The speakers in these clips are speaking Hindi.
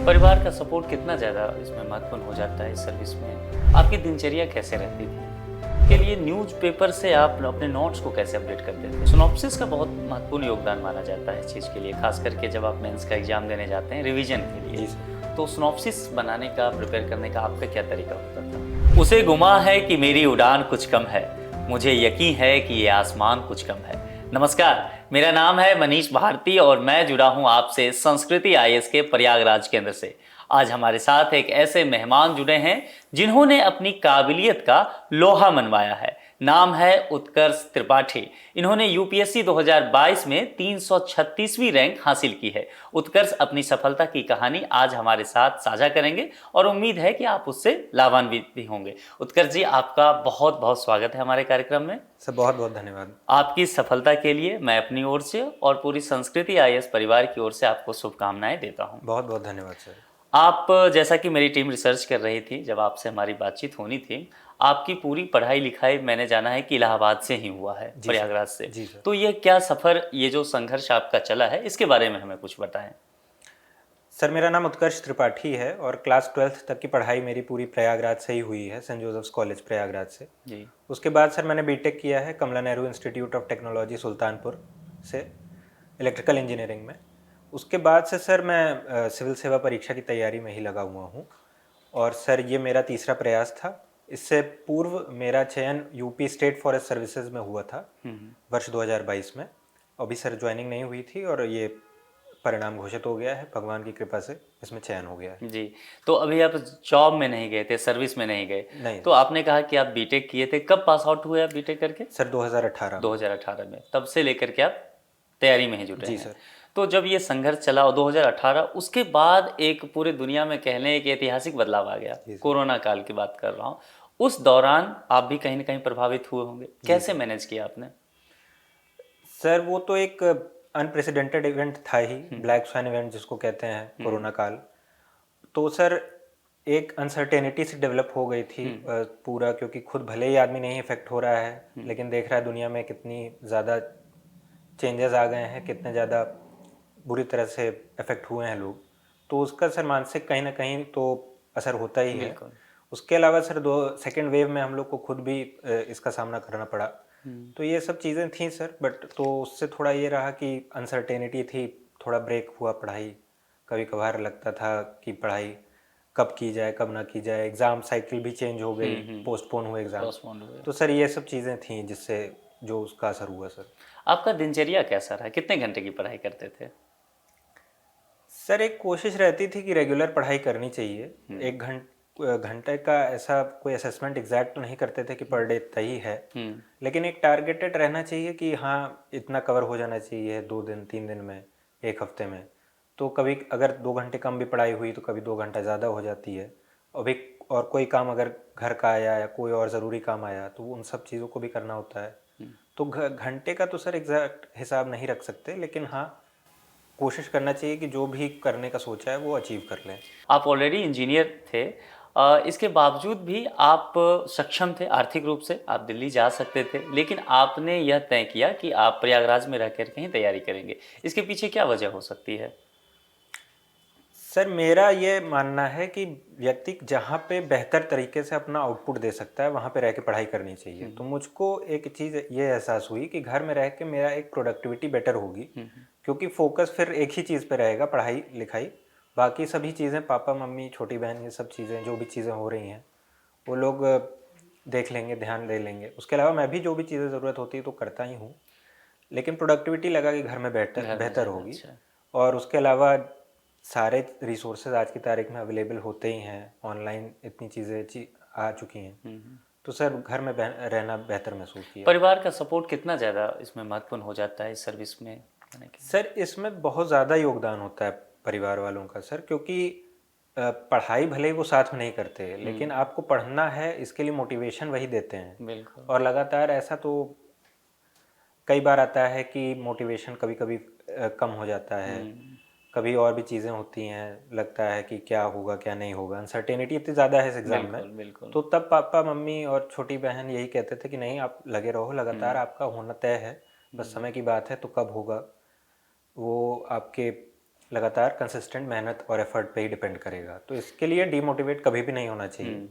परिवार का सपोर्ट कितना ज़्यादा इसमें महत्वपूर्ण हो जाता है इस सर्विस में? आपकी दिनचर्या कैसे रहती थी? के लिए न्यूज़पेपर से आप अपने नोट्स को कैसे अपडेट करते थे? सिनॉप्सिस का बहुत महत्वपूर्ण योगदान माना जाता है इस चीज़ के लिए, खास करके जब आप मेंस का एग्जाम देने जाते हैं रिवीजन के जी लिए। सर। तो सिनॉप्सिस बनाने का, प्रिपेयर करने का आपका क्या तरीका होता था? उसे गुमा है कि मेरी उड़ान कुछ कम है, मुझे यकीन है कि ये आसमान कुछ कम है। नमस्कार, मेरा नाम है मनीष भारती और मैं जुड़ा हूं आपसे संस्कृति आईएएस के प्रयागराज केंद्र से। आज हमारे साथ एक ऐसे मेहमान जुड़े हैं जिन्होंने अपनी काबिलियत का लोहा मनवाया है। नाम है उत्कर्ष त्रिपाठी। इन्होंने यूपीएससी 2022 में 336वीं रैंक हासिल की है। उत्कर्ष अपनी सफलता की कहानी आज हमारे साथ साझा करेंगे और उम्मीद है कि आप उससे लाभान्वित भी होंगे। उत्कर्ष जी, आपका बहुत बहुत स्वागत है हमारे कार्यक्रम में। सर बहुत बहुत धन्यवाद। आपकी सफलता के लिए मैं अपनी ओर से और पूरी संस्कृति आईएएस परिवार की ओर से आपको शुभकामनाएं देता हूं। बहुत बहुत धन्यवाद सर। आप, जैसा कि मेरी टीम रिसर्च कर रही थी, जब आपसे हमारी बातचीत होनी थी, आपकी पूरी पढ़ाई लिखाई मैंने जाना है कि इलाहाबाद से ही हुआ है, जी सर। प्रयागराज से। जी सर। तो ये क्या सफ़र, ये जो संघर्ष आपका चला है, इसके बारे में हमें कुछ बताएं। सर मेरा नाम उत्कर्ष त्रिपाठी है और क्लास 12th तक की पढ़ाई मेरी पूरी प्रयागराज से ही हुई है, सेंट जोसेफ्स कॉलेज प्रयागराज से। जी। उसके बाद सर मैंने बीटेक किया है Kamla Nehru institute of technology Sultanpur से, इलेक्ट्रिकल इंजीनियरिंग में। उसके बाद से सर मैं सिविल सेवा परीक्षा की तैयारी में ही लगा हुआ हूँ और सर ये मेरा तीसरा प्रयास था। इससे पूर्व मेरा चयन यूपी स्टेट फॉरेस्ट सर्विसेज में हुआ था वर्ष 2022 में। अभी सर ज्वाइनिंग नहीं हुई थी और ये परिणाम घोषित हो गया है, भगवान की कृपा से इसमें चयन हो गया है। जी। तो अभी आप जॉब में नहीं गए थे, सर्विस में नहीं गए। नहीं तो आपने कहा कि आप बीटेक किए थे, कब पास आउट हुए आप बीटेक करके? सर 2018 में। 2018 में। तब से लेकर के आप तैयारी में ही जुटे जी हैं। सर। तो जब ये संघर्ष चला और 2018, उसके बाद एक पूरे दुनिया में कह लें एक ऐतिहासिक बदलाव आ गया। जी सर। कोरोना काल की बात कर रहा हूँ। उस दौरान आप भी कहीं ना कहीं प्रभावित हुए होंगे, कैसे मैनेज किया आपने? सर वो तो एक अनप्रेसिडेंटेड इवेंट था ही, ब्लैक स्वैन इवेंट जिसको कहते हैं, कोरोना काल। तो सर एक अनसर्टेनिटी से डेवलप हो गई थी पूरा, क्योंकि खुद भले ही आदमी नहीं इफेक्ट हो रहा है लेकिन देख रहा है दुनिया में कितनी ज़्यादा चेंजेस आ गए हैं, कितने ज़्यादा बुरी तरह से इफेक्ट हुए हैं लोग। तो उसका सर मानसिक कहीं ना कहीं तो असर होता ही है। बिल्कुल। उसके अलावा सर सेकेंड वेव में हम लोग को खुद भी इसका सामना करना पड़ा। तो ये सब चीज़ें थी सर, बट तो उससे थोड़ा ये रहा कि अनसर्टेनिटी थी, थोड़ा ब्रेक हुआ पढ़ाई। कभी कभार लगता था कि पढ़ाई कब की जाए कब ना की जाए, एग्ज़ाम साइकिल भी चेंज हो गई, पोस्टपोन हुए एग्ज़ाम। पोस्टपोन हुए। तो सर ये सब चीज़ें थी जिससे जो उसका असर हुआ सर। आपका दिनचर्या कैसा रहा, कितने घंटे की पढ़ाई करते थे? सर एक कोशिश रहती थी कि रेगुलर पढ़ाई करनी चाहिए। एक घंटे का ऐसा कोई असेसमेंट एग्जैक्ट तो नहीं करते थे कि पर डे इतना ही है, लेकिन एक टारगेटेड रहना चाहिए कि हाँ इतना कवर हो जाना चाहिए 2 दिन 3 दिन में, एक हफ्ते में। तो कभी अगर 2 घंटे कम भी पढ़ाई हुई तो कभी 2 घंटा ज़्यादा हो जाती है। अभी और कोई काम अगर घर का आया या कोई और ज़रूरी काम आया तो उन सब चीज़ों को भी करना होता है। तो घंटे का तो सर एग्जैक्ट हिसाब नहीं रख सकते, लेकिन हाँ कोशिश करना चाहिए कि जो भी करने का सोचा है वो अचीव कर लें। आप ऑलरेडी इंजीनियर थे, इसके बावजूद भी आप सक्षम थे आर्थिक रूप से, आप दिल्ली जा सकते थे, लेकिन आपने यह तय किया कि आप प्रयागराज में रह कर कहीं तैयारी करेंगे। इसके पीछे क्या वजह हो सकती है? सर मेरा ये मानना है कि व्यक्ति जहाँ पे बेहतर तरीके से अपना आउटपुट दे सकता है वहाँ पे रह के पढ़ाई करनी चाहिए। तो मुझको एक चीज़ ये एहसास हुई कि घर में रह के मेरा एक प्रोडक्टिविटी बेटर होगी, क्योंकि फोकस फिर एक ही चीज़ पे रहेगा, पढ़ाई लिखाई। बाकी सभी चीज़ें पापा मम्मी छोटी बहन ये सब चीज़ें जो भी चीज़ें हो रही हैं वो लोग देख लेंगे, ध्यान दे लेंगे। उसके अलावा मैं भी जो भी चीज़ें ज़रूरत होती है तो करता ही हूँ, लेकिन प्रोडक्टिविटी लगा कि घर में बेहतर होगी। अच्छा। और उसके अलावा सारे रिसोर्सेज आज की तारीख में अवेलेबल होते ही हैं, ऑनलाइन इतनी चीज़ें आ चुकी हैं। तो सर घर में रहना बेहतर महसूस किया। परिवार का सपोर्ट कितना ज़्यादा इसमें महत्वपूर्ण हो जाता है इस सर्विस में आने के? सर इसमें बहुत ज़्यादा योगदान होता है परिवार वालों का सर, क्योंकि पढ़ाई भले ही वो साथ में नहीं करते, लेकिन आपको पढ़ना है इसके लिए मोटिवेशन वही देते हैं। बिल्कुल। और लगातार ऐसा तो कई बार आता है कि मोटिवेशन कभी कभी कम हो जाता है, कभी और भी चीज़ें होती हैं, लगता है कि क्या होगा क्या नहीं होगा, अनसर्टेनिटी इतनी ज़्यादा है इस एग्ज़ाम में। बिल्कुल। तो तब पापा मम्मी और छोटी बहन यही कहते थे कि नहीं आप लगे रहो, लगातार आपका होना तय है, बस समय की बात है तो कब होगा वो आपके लगातार कंसिस्टेंट मेहनत और एफर्ट पे ही डिपेंड करेगा। तो इसके लिए डीमोटिवेट कभी भी नहीं होना चाहिए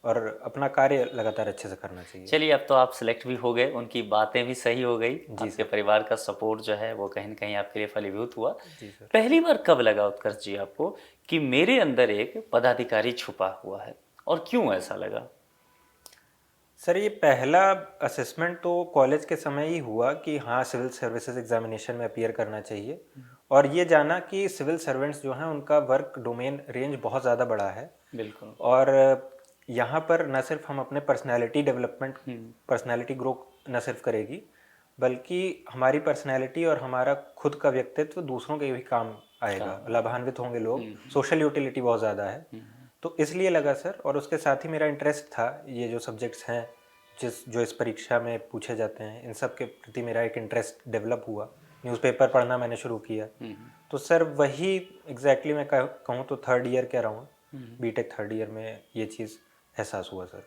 और अपना कार्य लगातार अच्छे से करना चाहिए। चलिए, अब तो आप सिलेक्ट भी हो गए, उनकी बातें भी सही हो गई, जी आपके सर। परिवार का सपोर्ट जो है वो कहीं न कहीं आपके लिए फलीभूत हुआ। जी सर। पहली बार कब लगा उत्कर्ष जी आपको कि मेरे अंदर एक पदाधिकारी छुपा हुआ है, और क्यों ऐसा लगा? सर ये पहला असेसमेंट तो कॉलेज के समय ही हुआ कि हाँ सिविल सर्विसेज एग्जामिनेशन में अपीयर करना चाहिए, और ये जाना कि सिविल सर्वेंट्स जो हैं उनका वर्क डोमेन रेंज बहुत ज़्यादा बड़ा है। बिल्कुल। और यहाँ पर न सिर्फ हम अपने पर्सनैलिटी ग्रो न सिर्फ करेगी, बल्कि हमारी पर्सनैलिटी और हमारा खुद का व्यक्तित्व दूसरों के भी काम आएगा, लाभान्वित होंगे लोग। सोशल यूटिलिटी बहुत ज़्यादा है, तो इसलिए लगा सर। और उसके साथ ही मेरा इंटरेस्ट था, ये जो सब्जेक्ट्स हैं जो इस परीक्षा में पूछे जाते हैं, इन सब के प्रति मेरा एक इंटरेस्ट डेवलप हुआ। न्यूज़पेपर पढ़ना मैंने शुरू किया। तो सर वही एग्जैक्टली मैं कहूँ तो थर्ड ईयर के अराउंड, बीटेक थर्ड ईयर में ये चीज़ एहसास हुआ सर।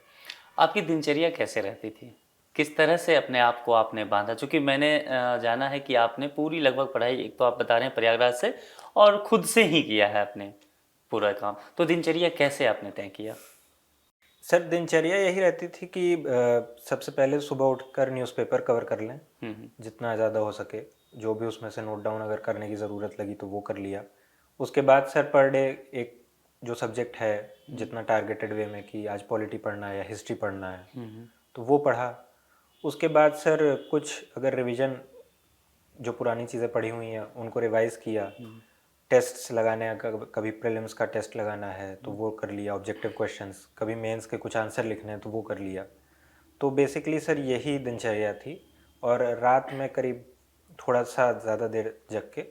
आपकी दिनचर्या कैसे रहती थी? किस तरह से अपने आप को आपने बांधा? चूँकि मैंने जाना है कि आपने पूरी लगभग पढ़ाई, एक तो आप बता रहे हैं प्रयागराज से, और खुद से ही किया है आपने पूरा काम, तो दिनचर्या कैसे आपने तय किया? सर दिनचर्या यही रहती थी कि सबसे पहले सुबह उठकर न्यूज़पेपर कवर कर लें जितना ज़्यादा हो सके, जो भी उसमें से नोट डाउन अगर करने की ज़रूरत लगी तो वो कर लिया। उसके बाद सर पर डे एक जो सब्जेक्ट है जितना टारगेटेड वे में कि आज पॉलिटी पढ़ना है या हिस्ट्री पढ़ना है तो वो पढ़ा। उसके बाद सर कुछ अगर रिवीजन, जो पुरानी चीज़ें पढ़ी हुई हैं उनको रिवाइज़ किया। टेस्ट्स लगाने हैं, कभी प्रीलिम्स का टेस्ट लगाना है तो वो कर लिया, ऑब्जेक्टिव क्वेश्चंस, कभी मेंस के कुछ आंसर लिखने हैं तो वो कर लिया। तो बेसिकली सर यही दिनचर्या थी। और रात में करीब थोड़ा सा ज़्यादा देर जग के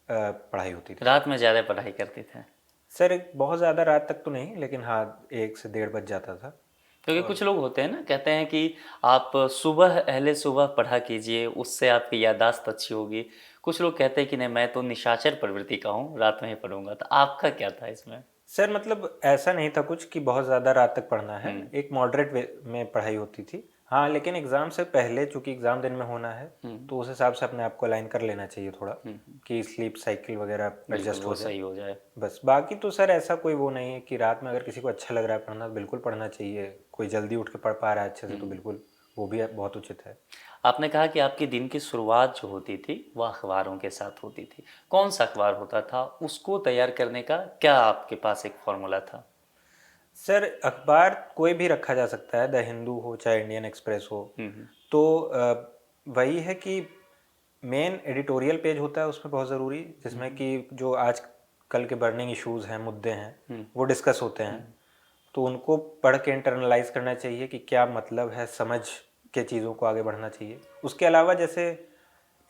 पढ़ाई होती थी। रात में ज़्यादा पढ़ाई करते थे? सर बहुत ज़्यादा रात तक तो नहीं, लेकिन हाँ 1 से 1:30 बज जाता था। क्योंकि कुछ लोग होते हैं ना, कहते हैं कि आप सुबह, अहले सुबह पढ़ा कीजिए, उससे आपकी याददाश्त अच्छी होगी। कुछ लोग कहते हैं कि नहीं, मैं तो निशाचर प्रवृत्ति का हूँ, रात में ही पढ़ूंगा। तो आपका क्या था इसमें? सर मतलब ऐसा नहीं था कुछ कि बहुत ज़्यादा रात तक पढ़ना है, एक मॉडरेट वे में पढ़ाई होती थी। हाँ लेकिन एग्ज़ाम से पहले चूंकि एग्ज़ाम दिन में होना है तो उस हिसाब से अपने आप को अलाइन कर लेना चाहिए थोड़ा, कि स्लीप साइकिल वगैरह एडजस्ट हो सही हो जाए। बस। बाकी तो सर ऐसा कोई वो नहीं है कि रात में अगर किसी को अच्छा लग रहा है पढ़ना तो बिल्कुल पढ़ना चाहिए। कोई जल्दी उठ के पढ़ पा रहा है अच्छे से तो बिल्कुल वो भी बहुत उचित है। आपने कहा कि आपकी दिन की शुरुआत जो होती थी वह अखबारों के साथ होती थी। कौन सा अखबार होता था? उसको तैयार करने का क्या आपके पास एक फॉर्मूला था? सर अखबार कोई भी रखा जा सकता है, द हिंदू हो चाहे इंडियन एक्सप्रेस हो। तो वही है कि मेन एडिटोरियल पेज होता है उसमें बहुत ज़रूरी, जिसमें कि जो आज कल के बर्निंग इश्यूज हैं, मुद्दे हैं, वो डिस्कस होते हैं। तो उनको पढ़ के इंटरनलाइज करना चाहिए कि क्या मतलब है, समझ के चीज़ों को आगे बढ़ना चाहिए। उसके अलावा जैसे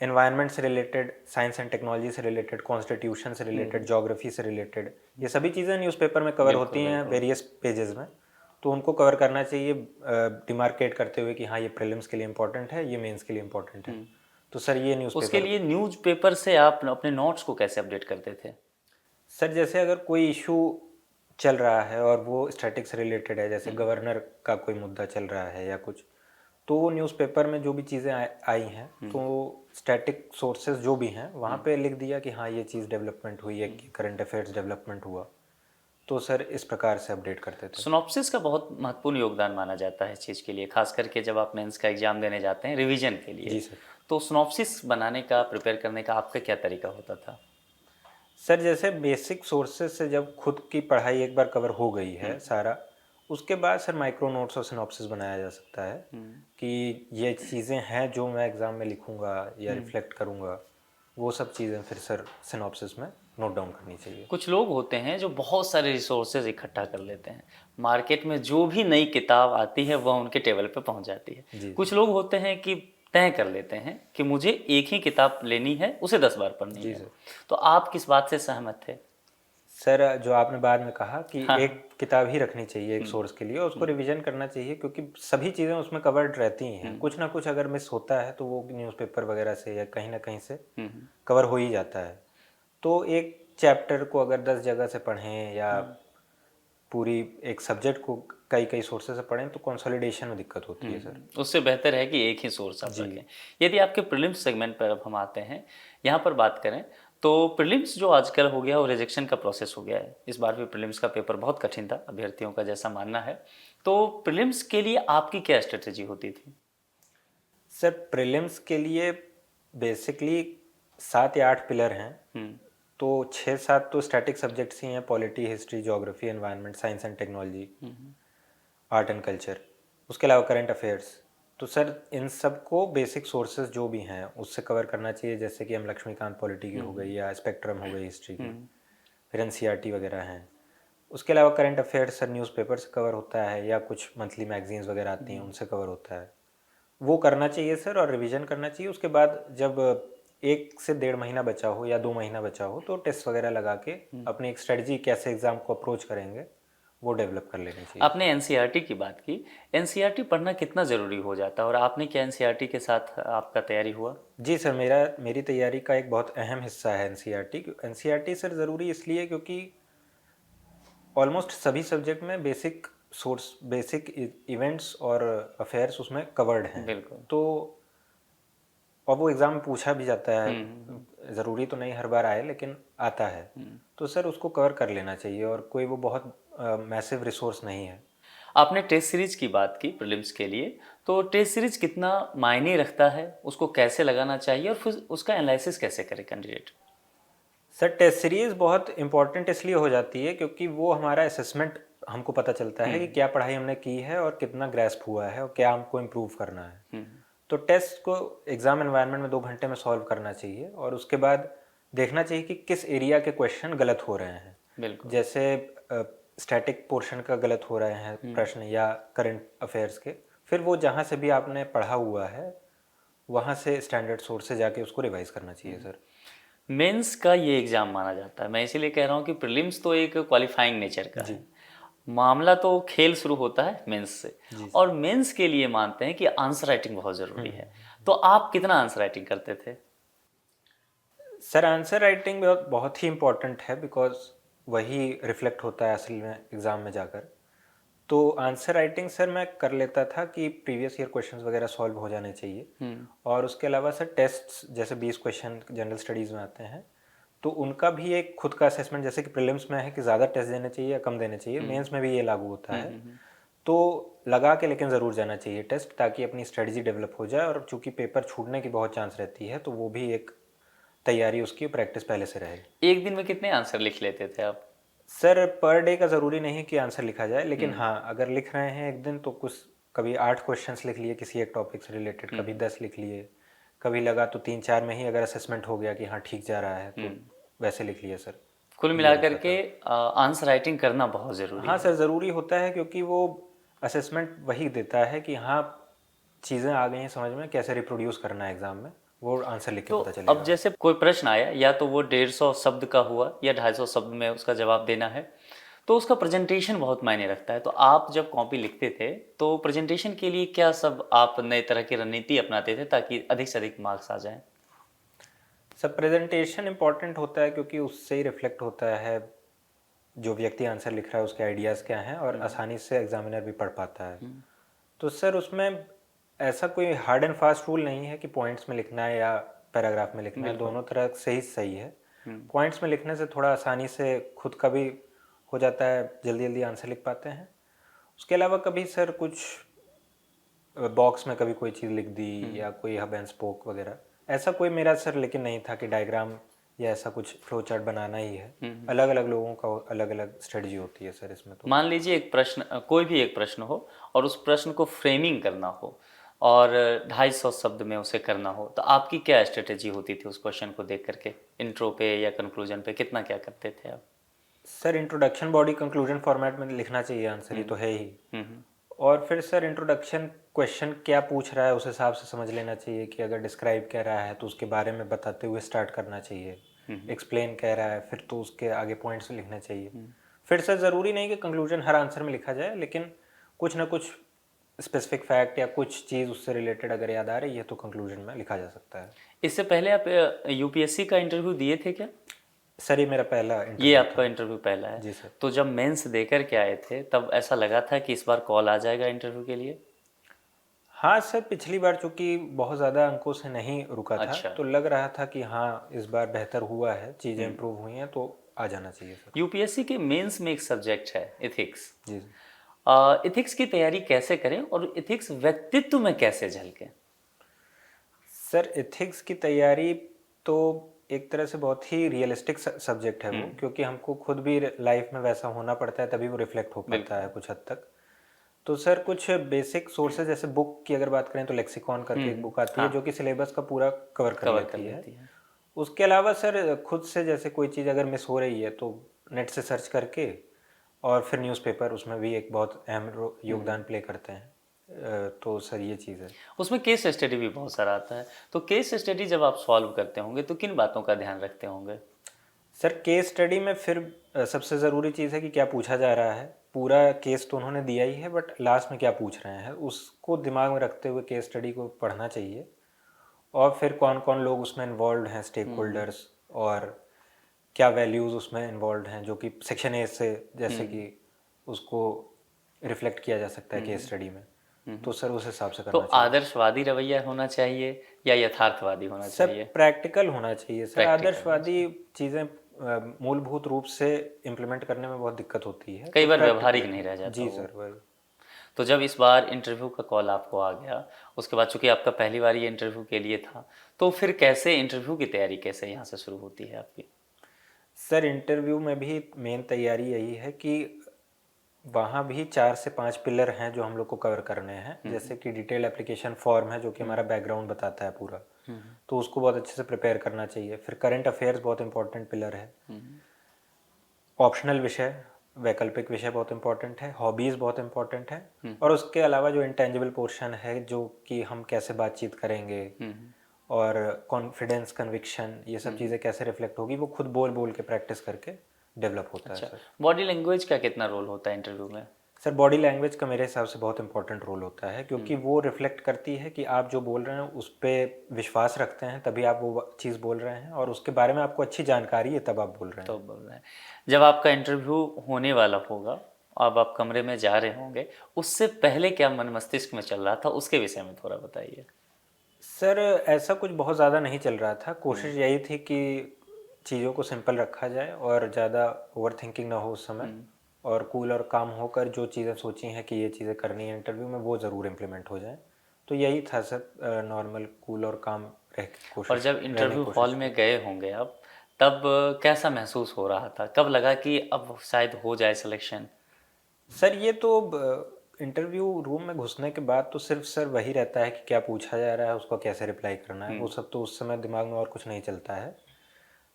एनवायरनमेंट से रिलेटेड, साइंस एंड टेक्नोलॉजी से रिलेटेड, कॉन्स्टिट्यूशन से रिलेटेड, ज्योग्राफी से रिलेटेड, ये सभी चीज़ें न्यूज़पेपर में कवर होती हैं वेरियस पेजेस में। तो उनको कवर करना चाहिए डिमार्केट करते हुए कि हाँ ये प्रीलिम्स के लिए इंपॉर्टेंट है, ये मेंस के लिए इंपॉर्टेंट है। तो सर ये न्यूज़पेपर। उसके लिए न्यूज़पेपर से आप अपने नोट्स को कैसे अपडेट करते थे? सर जैसे अगर कोई इशू चल रहा है और वो स्टैटिक से रिलेटेड है, जैसे गवर्नर का कोई मुद्दा चल रहा है या कुछ, तो न्यूज़पेपर में जो भी चीज़ें आई हैं तो स्टैटिक सोर्सेज जो भी हैं वहाँ पे लिख दिया कि हाँ ये चीज़ डेवलपमेंट हुई है, कि करंट अफेयर्स डेवलपमेंट हुआ। तो सर इस प्रकार से अपडेट करते थे। सिनॉप्सिस का बहुत महत्वपूर्ण योगदान माना जाता है इस चीज़ के लिए, खास करके जब आप मेंस का एग्जाम देने जाते हैं रिवीजन के लिए। जी सर। तो सिनॉप्सिस बनाने का, प्रिपेयर करने का आपका क्या तरीका होता था? सर जैसे बेसिक सोर्सेज से जब खुद की पढ़ाई एक बार कवर हो गई है सारा, उसके बाद सर माइक्रो नोट्स और सिनॉप्सिस बनाया जा सकता है कि ये चीज़ें हैं जो मैं एग्ज़ाम में लिखूंगा या रिफ्लेक्ट करूंगा, वो सब चीज़ें फिर सर सिनॉप्सिस में नोट डाउन करनी चाहिए। कुछ लोग होते हैं जो बहुत सारे रिसोर्सेज इकट्ठा कर लेते हैं, मार्केट में जो भी नई किताब आती है वह उनके टेबल पे पहुंच जाती है। कुछ लोग होते हैं कि तय कर लेते हैं कि मुझे एक ही किताब लेनी है, उसे 10 बार पढ़नी है। तो आप किस बात से सहमत थे? सर जो आपने बाद में कहा कि एक किताब ही रखनी चाहिए एक सोर्स के लिए, और उसको रिवीजन करना चाहिए, क्योंकि सभी चीज़ें उसमें कवर्ड रहती हैं। कुछ ना कुछ अगर मिस होता है तो वो न्यूज़पेपर वगैरह से या कहीं ना कहीं से कवर हो ही जाता है। तो एक चैप्टर को अगर 10 जगह से पढ़ें या पूरी एक सब्जेक्ट को कई कई सोर्सेज से पढ़ें तो कंसोलिडेशन में दिक्कत होती है सर। उससे बेहतर है कि एक ही सोर्स आप रखें। यदि आपके प्रीलिम्स सेगमेंट पर अब हम आते हैं, यहाँ पर बात करें तो प्रीलिम्स जो आजकल हो गया वो रिजेक्शन का प्रोसेस हो गया है। इस बार भी प्रीलिम्स का पेपर बहुत कठिन था, अभ्यर्थियों का जैसा मानना है। तो प्रीलिम्स के लिए आपकी क्या स्ट्रेटेजी होती थी? सर प्रीलिम्स के लिए बेसिकली 7 या 8 पिलर हैं। तो 6-7 तो स्टैटिक सब्जेक्ट्स ही हैं, polity, history, geography, environment, science and technology, art and culture, उसके अलावा करंट अफेयर्स। तो सर इन सब को बेसिक सोर्सेज जो भी हैं उससे कवर करना चाहिए, जैसे कि हम लक्ष्मीकांत पॉलिटी की हो गई या स्पेक्ट्रम हो गई हिस्ट्री की, फिर एनसीईआरटी वगैरह हैं। उसके अलावा करंट अफेयर्स सर न्यूज़पेपर से कवर होता है या कुछ मंथली मैगजीन्स वगैरह आती हैं उनसे कवर होता है, वो करना चाहिए सर। और रिवीजन करना चाहिए। उसके बाद जब 1 से 1.5 महीना बचा हो या 2 महीना बचा हो तो टेस्ट वगैरह लगा के अपनी एक स्ट्रेटजी कैसे एग्ज़ाम को अप्रोच करेंगे वो डेवलप कर लेनी चाहिए। आपने एनसीईआरटी की बात की, एनसीईआरटी पढ़ना कितना ज़रूरी हो जाता है और आपने क्या एनसीईआरटी के साथ आपका तैयारी हुआ? जी सर, मेरी तैयारी का एक बहुत अहम हिस्सा है एनसीईआरटी। एनसीईआरटी सर ज़रूरी इसलिए क्योंकि ऑलमोस्ट सभी सब्जेक्ट में बेसिक इवेंट्स और अफेयर्स उसमें कवर्ड हैं। बिल्कुल। तो और वो एग्ज़ाम में पूछा भी जाता है, ज़रूरी तो नहीं हर बार आए लेकिन आता है। तो सर उसको कवर कर लेना चाहिए और कोई वो बहुत मैसिव रिसोर्स नहीं है। आपने टेस्ट सीरीज की बात की प्रीलिम्स के लिए, तो टेस्ट सीरीज कितना मायने रखता है, उसको कैसे लगाना चाहिए और फिर उसका एनालिसिस कैसे करे कैंडिडेट? सर टेस्ट सीरीज़ बहुत इंपॉर्टेंट इसलिए हो जाती है क्योंकि वो हमारा असेसमेंट हमको पता चलता है कि क्या पढ़ाई हमने की है और कितना ग्रेस्प हुआ है और क्या हमको इम्प्रूव करना है। तो टेस्ट को एग्ज़ाम एनवायरनमेंट में 2 घंटे में सॉल्व करना चाहिए और उसके बाद देखना चाहिए कि किस एरिया के क्वेश्चन गलत हो रहे हैं। बिल्कुल। जैसे स्टैटिक पोर्शन का गलत हो रहे हैं प्रश्न या करंट अफेयर्स के, फिर वो जहाँ से भी आपने पढ़ा हुआ है वहाँ से स्टैंडर्ड सोर्स से जाके उसको रिवाइज करना चाहिए सर। मेंस का ये एग्ज़ाम माना जाता है, मैं इसीलिए कह रहा हूँ कि प्रीलिम्स तो एक क्वालिफाइंग नेचर का है, मामला तो खेल शुरू होता है मेंस से। और मेंस के लिए मानते हैं कि आंसर राइटिंग बहुत ज़रूरी है। तो आप कितना आंसर राइटिंग करते थे? सर आंसर राइटिंग बहुत ही इम्पोर्टेंट है बिकॉज वही रिफ्लेक्ट होता है असल में एग्ज़ाम में जाकर। तो आंसर राइटिंग सर मैं कर लेता था कि प्रीवियस ईयर क्वेश्चंस वगैरह सॉल्व हो जाने चाहिए। और उसके अलावा सर टेस्ट्स जैसे 20 क्वेश्चन जनरल स्टडीज़ में आते हैं तो उनका भी एक खुद का असेसमेंट, जैसे कि प्रीलिम्स में है कि ज़्यादा टेस्ट देने चाहिए या कम देने चाहिए, मेंस में भी ये लागू होता है। तो लगा के लेकिन ज़रूर जाना चाहिए टेस्ट, ताकि अपनी स्ट्रेटजी डेवलप हो जाए। और चूंकि पेपर छूटने की बहुत चांस रहती है तो वो भी एक तैयारी, उसकी प्रैक्टिस पहले से रहे। एक दिन में कितने आंसर लिख लेते थे आप? सर पर डे का ज़रूरी नहीं है कि आंसर लिखा जाए, लेकिन हाँ अगर लिख रहे हैं एक दिन तो कुछ कभी 8 क्वेश्चंस लिख लिए किसी एक टॉपिक से रिलेटेड, कभी 10 लिख लिए, कभी लगा तो 3-4 में ही अगर असेसमेंट हो गया कि हाँ ठीक जा रहा है तो वैसे लिख लिए सर। कुल मिलाकर के आंसर राइटिंग करना बहुत ज़रूरी हाँ है। सर ज़रूरी होता है क्योंकि वो असेसमेंट वही देता है कि हाँ चीज़ें आ गई हैं समझ में, कैसे रिप्रोड्यूस करना है एग्ज़ाम में, वो आंसर लिख के तो पता चलेगा। अब जैसे कोई प्रश्न आया, या तो वो 150 शब्द का हुआ या 250 शब्द में उसका जवाब देना है, तो उसका प्रेजेंटेशन बहुत मायने रखता है। तो आप जब कॉपी लिखते थे तो प्रेजेंटेशन के लिए क्या सब आप नए तरह की रणनीति अपनाते थे ताकि अधिक से अधिक मार्क्स आ जाएं? सब प्रेजेंटेशन इंपॉर्टेंट होता है क्योंकि उससे ही रिफ्लेक्ट होता है जो व्यक्ति आंसर लिख रहा है उसके आइडियाज़ क्या हैं, और आसानी से एग्जामिनर भी पढ़ पाता है। तो सर उसमें ऐसा कोई हार्ड एंड फास्ट रूल नहीं है कि पॉइंट्स में लिखना है या पैराग्राफ में लिखना है, दोनों तरह से ही सही है। पॉइंट्स में लिखने से थोड़ा आसानी से खुद का भी हो जाता है, जल्दी जल्दी आंसर लिख पाते हैं। उसके अलावा कभी सर कुछ बॉक्स में कभी कोई चीज़ लिख दी या कोई हब एंड स्पोक वगैरह, ऐसा कोई मेरा सर लेकिन नहीं था कि डायग्राम या ऐसा कुछ फ्लो चार्ट बनाना ही है। अलग अलग लोगों का अलग अलग स्ट्रेटजी होती है सर इसमें। तो मान लीजिए एक प्रश्न, कोई भी एक प्रश्न हो और उस प्रश्न को फ्रेमिंग करना हो और 250 शब्द में उसे करना हो, तो आपकी क्या स्ट्रेटेजी होती थी उस क्वेश्चन को देख करके? इंट्रो पे या कंक्लूजन पे कितना क्या करते थे आप? Sir introduction body conclusion format में लिखना चाहिए आंसर, ये तो है ही। और फिर सर इंट्रोडक्शन क्वेश्चन क्या पूछ रहा है उस हिसाब से समझ लेना चाहिए कि अगर डिस्क्राइब कह रहा है तो उसके बारे में बताते हुए स्टार्ट करना चाहिए, एक्सप्लेन कह रहा है फिर तो उसके आगे पॉइंट्स लिखने चाहिए। फिर सर ज़रूरी नहीं कि कंक्लूजन हर आंसर में लिखा जाए, लेकिन कुछ ना कुछ स्पेसिफिक फैक्ट या कुछ चीज़ उससे रिलेटेड अगर याद आ रही है तो कंक्लूजन में लिखा जा सकता है। इससे पहले आप यूपीएससी का इंटरव्यू दिए थे क्या? सर ये मेरा पहला ये इंटरव्यू आपका इंटरव्यू पहला है? जी सर। तो जब मेंस देकर के आए थे तब ऐसा लगा था कि इस बार कॉल आ जाएगा इंटरव्यू के लिए? हाँ सर, पिछली बार चूंकि बहुत ज़्यादा अंकों से नहीं रुका था, अच्छा। तो लग रहा था कि हाँ इस बार बेहतर हुआ है, चीज़ें इम्प्रूव हुई हैं, तो आ जाना चाहिए सर। यूपीएससी के मेंस में एक सब्जेक्ट है इथिक्स। जी इथिक्स की तैयारी कैसे करें और इथिक्स व्यक्तित्व में कैसे झलके? सर, एथिक्स की तैयारी तो एक तरह से बहुत ही रियलिस्टिक सब्जेक्ट है वो, क्योंकि हमको खुद भी लाइफ में वैसा होना पड़ता है, तभी वो रिफ्लेक्ट हो पाता है कुछ हद तक। तो सर कुछ बेसिक सोर्सेज, जैसे बुक की अगर बात करें तो लेक्सिकॉन करके एक बुक आती है हाँ, जो कि सिलेबस का पूरा कवर कर कवर कर लेती है। लेती है। उसके अलावा सर खुद से जैसे कोई चीज़ अगर मिस हो रही है तो नेट से सर्च करके, और फिर न्यूज़पेपर उसमें भी एक बहुत अहम योगदान प्ले करते हैं। तो सर ये चीज़ है। उसमें केस स्टडी भी बहुत सारा आता है, तो केस स्टडी जब आप सॉल्व करते होंगे तो किन बातों का ध्यान रखते होंगे? सर केस स्टडी में फिर सबसे ज़रूरी चीज़ है कि क्या पूछा जा रहा है। पूरा केस तो उन्होंने दिया ही है, बट लास्ट में क्या पूछ रहे हैं उसको दिमाग में रखते हुए केस स्टडी को पढ़ना चाहिए। और फिर कौन कौन लोग उसमें इन्वॉल्व हैं, स्टेक होल्डर्स, और क्या वैल्यूज़ उसमें इन्वॉल्व हैं जो कि सेक्शन ए से जैसे कि उसको रिफ्लेक्ट किया जा सकता है केस स्टडी में। तो सर उस हिसाब से तो करना चाहिए। आदर्शवादी रवैया होना चाहिए या यथार्थवादी होना सर चाहिए? प्रैक्टिकल होना चाहिए सर। प्रैक्टिकल होना आदर्शवादी चीज़ें मूलभूत रूप से इम्प्लीमेंट करने में बहुत दिक्कत होती है, कई तो बार प्रैक्टिकल। व्यवहारिक नहीं रह जाता जी वो। सर, वही। तो जब इस बार इंटरव्यू का कॉल आपको आ गया, उसके बाद चूंकि आपका पहली बार ये इंटरव्यू के लिए था, तो फिर कैसे इंटरव्यू की तैयारी कैसे यहाँ से शुरू होती है आपकी? सर इंटरव्यू में भी मेन तैयारी यही है कि वहाँ भी 4 से 5 पिलर हैं जो हम लोग को कवर करने हैं। जैसे कि डिटेल एप्लीकेशन फॉर्म है जो कि हमारा बैकग्राउंड बताता है पूरा, तो उसको बहुत अच्छे से प्रिपेयर करना चाहिए। फिर करंट अफेयर्स बहुत इंपॉर्टेंट पिलर है। ऑप्शनल विषय, वैकल्पिक विषय बहुत इंपॉर्टेंट है। हॉबीज़ बहुत इंपॉर्टेंट है। और उसके अलावा जो इंटेंजिबल पोर्शन है, जो कि हम कैसे बातचीत करेंगे और कॉन्फिडेंस, कन्विक्शन, ये सब चीज़ें कैसे रिफ्लेक्ट होगी, वो खुद बोल बोल के प्रैक्टिस करके डेवलप होता है अच्छा, सर। बॉडी लैंग्वेज का कितना रोल होता है इंटरव्यू में? सर बॉडी लैंग्वेज का मेरे हिसाब से बहुत इंपॉर्टेंट रोल होता है, क्योंकि वो रिफ्लेक्ट करती है कि आप जो बोल रहे हैं उस पर विश्वास रखते हैं, तभी आप वो चीज़ बोल रहे हैं, और उसके बारे में आपको अच्छी जानकारी है तब आप बोल रहे तो हैं। बोल रहे हैं जब आपका इंटरव्यू होने वाला होगा, अब आप कमरे में जा रहे होंगे, उससे पहले क्या मन मस्तिष्क में चल रहा था, उसके विषय में थोड़ा बताइए। सर ऐसा कुछ बहुत ज़्यादा नहीं चल रहा था। कोशिश यही थी कि चीज़ों को सिंपल रखा जाए और ज़्यादा ओवर थिंकिंग ना हो उस समय, और कूल और काम होकर जो चीज़ें सोची हैं कि ये चीज़ें करनी है इंटरव्यू में, वो ज़रूर इम्प्लीमेंट हो जाए। तो यही था सर, नॉर्मल कूल और काम रह के और कोशिश जब रहने की इंटरव्यू कोशिश हॉल की। में गए होंगे आप, तब कैसा महसूस हो रहा था? कब लगा कि अब शायद हो जाए सिलेक्शन? सर ये तो इंटरव्यू रूम में घुसने के बाद तो सिर्फ सर वही रहता है कि क्या पूछा जा रहा है, उसको कैसे रिप्लाई करना है। वो सब तो उस समय दिमाग में और कुछ नहीं चलता है।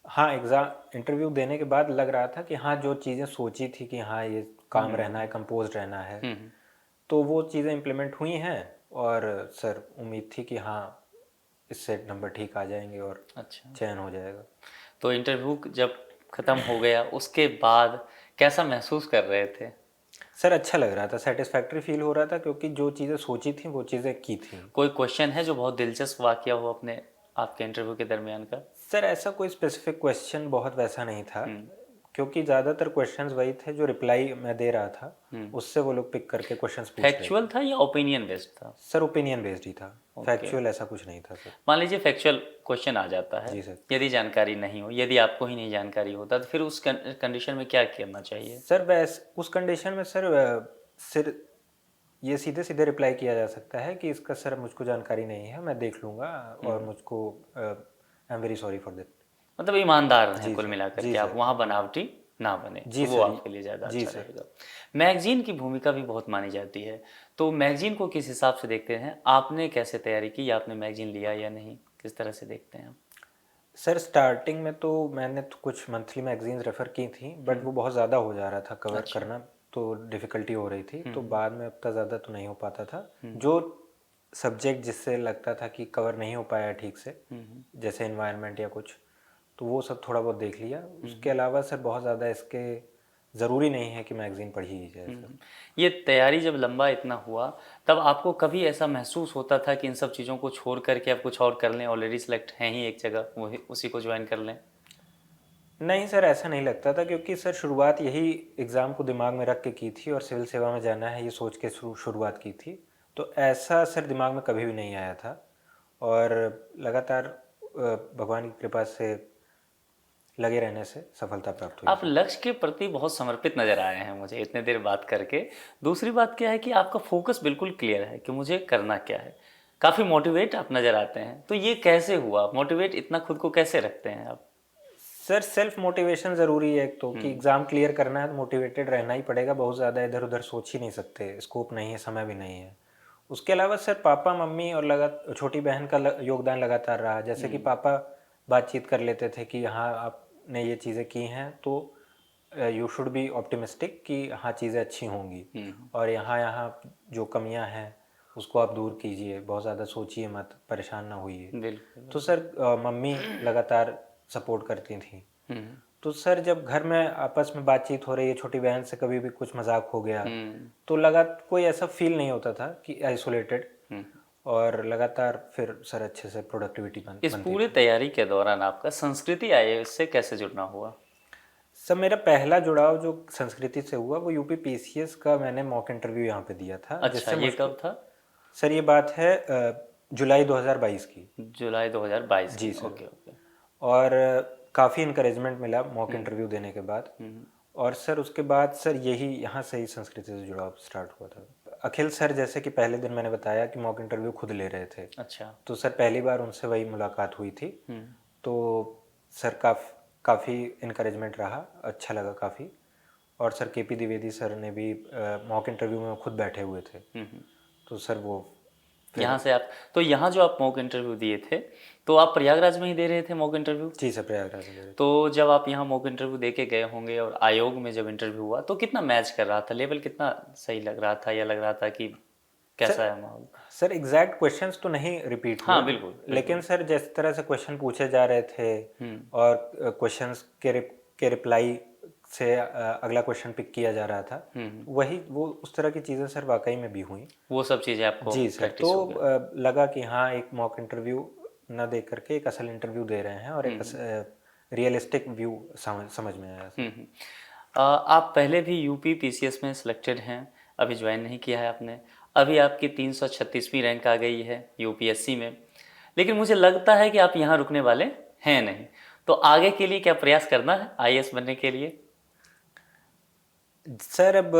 हाँ, एग्ज़ाम इंटरव्यू देने के बाद लग रहा था कि हाँ जो चीज़ें सोची थी कि हाँ ये काम रहना है, कंपोज रहना है, तो वो चीज़ें इम्प्लीमेंट हुई हैं। और सर उम्मीद थी कि हाँ इससे नंबर ठीक आ जाएंगे और अच्छा, चयन हो जाएगा। तो इंटरव्यू जब ख़त्म हो गया उसके बाद कैसा महसूस कर रहे थे? सर अच्छा लग रहा था, सेटिस्फैक्ट्री फील हो रहा था, क्योंकि जो चीज़ें सोची थी वो चीज़ें की थी। कोई क्वेश्चन है जो बहुत दिलचस्प वाकया हो अपने आपके इंटरव्यू के दरमियान का? सर ऐसा कोई स्पेसिफिक क्वेश्चन बहुत वैसा नहीं था, क्योंकि ज़्यादातर क्वेश्चंस वही थे जो रिप्लाई मैं दे रहा था, उससे वो लोग पिक करके क्वेश्चंस पूछ रहे थे। फैक्चुअल था या ओपिनियन बेस्ड था? सर ओपिनियन बेस्ड ही था, फैक्चुअल ऐसा कुछ नहीं था सर। मान लीजिए फैक्चुअल क्वेश्चन आ जाता है, जी सर। यदि जानकारी नहीं हो, यदि आपको ही नहीं जानकारी होता, तो फिर उस कंडीशन में क्या करना चाहिए? सर वैस उस कंडीशन में सर सिर ये सीधे सीधे रिप्लाई किया जा सकता है कि इसका सर मुझको जानकारी नहीं है, मैं देख लूँगा, और मुझको I am very sorry for that. मतलब ईमानदार रहें जी कुल सर। मिलाकर जी के, आप सर। वहाँ बनावटी ना बने, जी तो वो सर। आपके लिए ज़्यादा जी अच्छा सर। रहेगा। मैगजीन की भूमिका भी बहुत मानी जाती है, तो मैगजीन को किस हिसाब से देखते हैं? आपने कैसे तैयारी की, या आपने मैगजीन लिया या नहीं, किस तरह से देखते हैं? सर स्टार्टिंग में तो मैंने तो कुछ मंथली मैगजीन्स रेफ़र की थी, बट वो बहुत ज़्यादा हो जा रहा था कवर करना, तो डिफ़िकल्टी हो रही थी। तो बाद में उतना ज़्यादा तो नहीं हो पाता था। जो सब्जेक्ट जिससे लगता था कि कवर नहीं हो पाया ठीक से, जैसे इन्वायरमेंट या कुछ, तो वो सब थोड़ा बहुत देख लिया। उसके अलावा सर बहुत ज़्यादा इसके ज़रूरी नहीं है कि मैगज़ीन पढ़ी ही जाए सर। ये तैयारी जब लंबा इतना हुआ, तब आपको कभी ऐसा महसूस होता था कि इन सब चीज़ों को छोड़ करके आप कुछ और कर लें, ऑलरेडी सेलेक्ट हैं ही एक जगह, वही उसी को ज्वाइन कर लें? नहीं सर, ऐसा नहीं लगता था, क्योंकि सर शुरुआत यही एग्ज़ाम को दिमाग में रख के की थी, और सिविल सेवा में जाना है ये सोच के शुरुआत की थी। तो ऐसा सर दिमाग में कभी भी नहीं आया था, और लगातार भगवान की कृपा से लगे रहने से सफलता प्राप्त हुई। आप लक्ष्य के प्रति बहुत समर्पित नजर आए हैं मुझे इतने देर बात करके। दूसरी बात क्या है कि आपका फोकस बिल्कुल क्लियर है कि मुझे करना क्या है। काफ़ी मोटिवेट आप नज़र आते हैं, तो ये कैसे हुआ? मोटिवेट इतना खुद को कैसे रखते हैं आप? सर सेल्फ मोटिवेशन ज़रूरी है एक तो, कि एग्ज़ाम क्लियर करना है तो मोटिवेटेड रहना ही पड़ेगा, बहुत ज़्यादा इधर उधर सोच ही नहीं सकते, स्कोप नहीं है, समय भी नहीं है। उसके अलावा सर पापा मम्मी और छोटी बहन का योगदान लगातार रहा। जैसे कि पापा बातचीत कर लेते थे कि हाँ आपने ये चीज़ें की हैं तो यू शुड बी ऑप्टिमिस्टिक कि हाँ चीज़ें अच्छी होंगी, और यहाँ यहाँ जो कमियाँ हैं उसको आप दूर कीजिए, बहुत ज़्यादा सोचिए मत, परेशान ना होइए। बिल्कुल। तो सर मम्मी लगातार सपोर्ट करती थी। तो सर जब घर में आपस में बातचीत हो रही है, छोटी बहन से कभी भी कुछ मजाक हो गया तो कोई ऐसा फील नहीं होता था कि आइसोलेटेड, और लगातार फिर सर अच्छे से प्रोडक्टिविटी इस पूरे तैयारी के दौरान आपका संस्कृति आईएएस से कैसे जुड़ना हुआ? सर मेरा पहला जुड़ाव जो संस्कृति से हुआ वो यूपी पीसीएस का मैंने मॉक इंटरव्यू यहाँ पे दिया था। अच्छा, ये कब था? सर ये बात है जुलाई 2022 की। जुलाई 2022 जी की। सर। Okay okay. और काफ़ी इनकरेजमेंट मिला मॉक इंटरव्यू देने के बाद। और सर उसके बाद सर यही यहाँ से ही संस्कृति से जुड़ाव स्टार्ट हुआ था। अखिल सर जैसे कि पहले दिन मैंने बताया कि मॉक इंटरव्यू खुद ले रहे थे। अच्छा। तो सर पहली बार उनसे वही मुलाकात हुई थी। तो सर काफ़ी इनकरेजमेंट रहा, अच्छा लगा काफ़ी। और सर केपी द्विवेदी सर ने भी मॉक इंटरव्यू में खुद बैठे हुए थे। तो सर वो यहाँ से आप, तो यहाँ जो आप मॉक इंटरव्यू दिए थे तो आप प्रयागराज में ही दे रहे थे मॉक इंटरव्यू? जी सर, प्रयागराज में दे रहे थे। तो जब आप यहाँ मॉक इंटरव्यू दे के गए होंगे और आयोग में जब इंटरव्यू हुआ तो कितना मैच कर रहा था? लेवल कितना सही लग रहा था, या लग रहा था कि कैसा है माहौल? सर एग्जैक्ट क्वेश्चंस तो नहीं रिपीट हुए। हाँ बिल्कुल। लेकिन सर जिस तरह से क्वेश्चन पूछे जा रहे थे और क्वेश्चंस के रिप्लाई से अगला क्वेश्चन पिक किया जा रहा था, वो उस तरह की चीज़ें सर वाकई में भी हुई। वो सब चीज़ें आपको जी सर। तो लगा कि हाँ एक मॉक इंटरव्यू न दे करके एक असल इंटरव्यू दे रहे हैं, और एक रियलिस्टिक व्यू समझ में आया। आप पहले भी यूपी पीसीएस में सिलेक्टेड हैं, अभी ज्वाइन नहीं किया है आपने। अभी आपकी 336वीं रैंक आ गई है यूपीएससी में, लेकिन मुझे लगता है कि आप यहाँ रुकने वाले हैं नहीं। तो आगे के लिए क्या प्रयास करना है आईएएस बनने के लिए? सर अब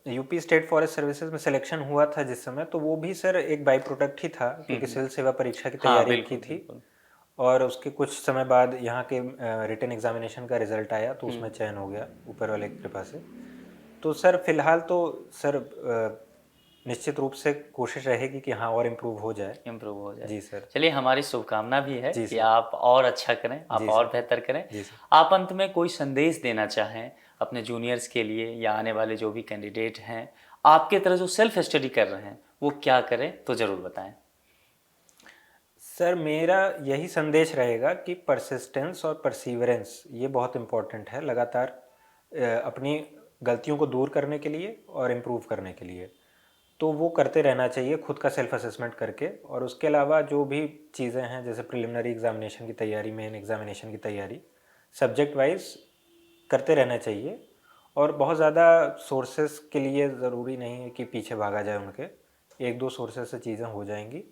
यूपी स्टेट फॉरेस्ट सर्विसेज में सिलेक्शन हुआ था जिस समय, तो वो भी सर एक बाई प्रोडक्ट ही था, क्योंकि सिविल सेवा परीक्षा की तैयारी की थी। और उसके कुछ समय बाद यहाँ के रिटन एग्जामिनेशन का रिजल्ट आया तो उसमें चयन हो गया ऊपर वाले की कृपा से। तो सर फिलहाल तो सर निश्चित रूप से कोशिश रहेगी कि हाँ और इम्प्रूव हो जाए। जी सर। चलिए, हमारी शुभकामना भी है कि आप और अच्छा करें, आप और बेहतर करें। आप अंत में कोई संदेश देना चाहें अपने जूनियर्स के लिए या आने वाले जो भी कैंडिडेट हैं आपके तरह जो सेल्फ स्टडी कर रहे हैं, वो क्या करें तो ज़रूर बताएं। सर मेरा यही संदेश रहेगा कि परसिस्टेंस और परसीवरेंस ये बहुत इम्पोर्टेंट है, लगातार अपनी गलतियों को दूर करने के लिए और इम्प्रूव करने के लिए। तो वो करते रहना चाहिए खुद का सेल्फ असेसमेंट करके। और उसके अलावा जो भी चीज़ें हैं जैसे प्रिलिमिनरी एग्जामिनेशन की तैयारी, मेन एग्जामिनेशन की तैयारी, सब्जेक्ट वाइज करते रहना चाहिए। और बहुत ज़्यादा सोर्सेस के लिए ज़रूरी नहीं है कि पीछे भागा जाए उनके, एक दो सोर्सेस से चीज़ें हो जाएंगी।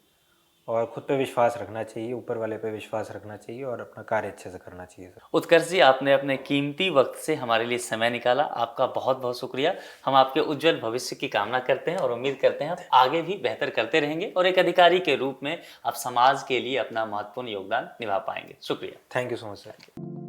और खुद पे विश्वास रखना चाहिए, ऊपर वाले पे विश्वास रखना चाहिए, और अपना कार्य अच्छे से करना चाहिए। उत्कर्ष जी, आपने अपने कीमती वक्त से हमारे लिए समय निकाला, आपका बहुत बहुत शुक्रिया। हम आपके उज्जवल भविष्य की कामना करते हैं और उम्मीद करते हैं आप आगे भी बेहतर करते रहेंगे और एक अधिकारी के रूप में आप समाज के लिए अपना महत्वपूर्ण योगदान निभा पाएंगे। शुक्रिया। Thank you so much sir.